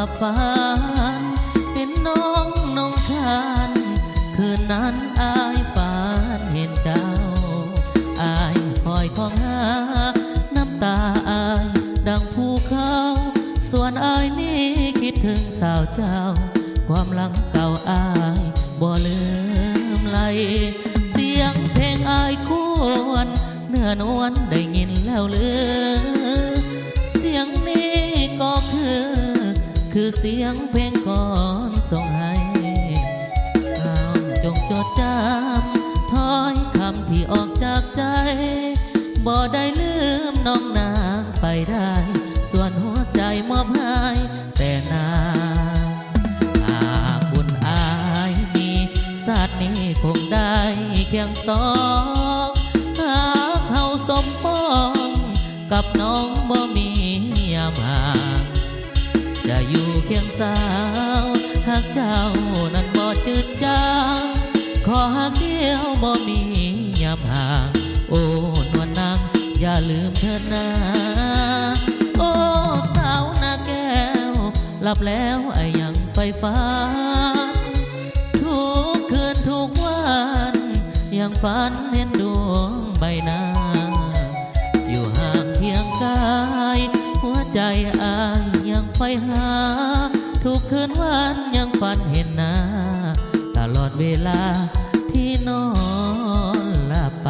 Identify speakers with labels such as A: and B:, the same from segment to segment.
A: ลับฝันเห็นน้องคานคืนนั้นอายฝันเห็นเจ้าอายคอยท้องหาน้ำตาอายดังภูเขาส่วนอายนี่คิดถึงสาวเจ้าความหลังเก่าอายบ่ลืมไหลเสียงเพลงอายควรเนื้อนวลได้ยินแล้วหรือเสียงนี้ก็คือเสียงเพลงก่อนส่งให้จงจดจำถ้อยคำที่ออกจากใจบ่ได้ลืมน้องนางไปได้ส่วนหัวใจมอบให้แต่นางหากบุญอายมีศาสตร์นี้คงได้เคียงสองหากเขาสมปองกับน้องบ่มียามห่างจะอยู่เคียงสาวหากเจ้านั้นบ่จืดจางขอหากเดียวบ่มียามห่างโอ้นวลนางอย่าลืมเถิดนะโอ้สาวนาแก้วหลับแล้วไอ้ยังไฟฟ้าทุกคืนทุกวันยังฝันเห็นดวงใบหน้าอยู่ห่างเพียงกายหัวใจอายยังไฟหาทุกคืนวันยังฝันเห็นหน้าตลอดเวลาที่นอนหลับไป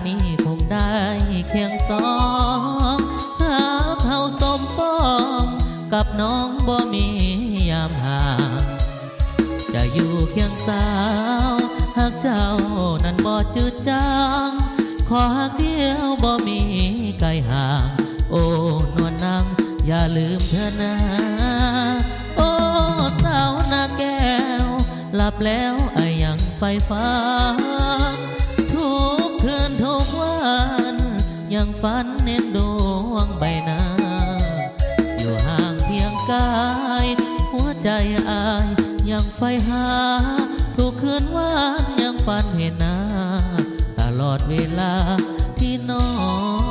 A: นี้คงได้เคียงสองหากเขาสมปองกับน้องบ่มียามห่างจะอยู่เคียงสาวหากเจ้านั้นบ่จืดจางขอหากเดียวบ่มีไกลห่างโอ้นวลนางอย่าลืมเธอนะโอ้สาวนาแก้วหลับแล้วไอ้ยังไฟฟ้าทุกคืนทุกวันยังฝันเห็นดวงใบหน้าอยู่ห่างเพียงกายหัวใจอายยังไฟหาทุกคืนวันยังฝันเห็นหน้าตลอดเวลาที่นอน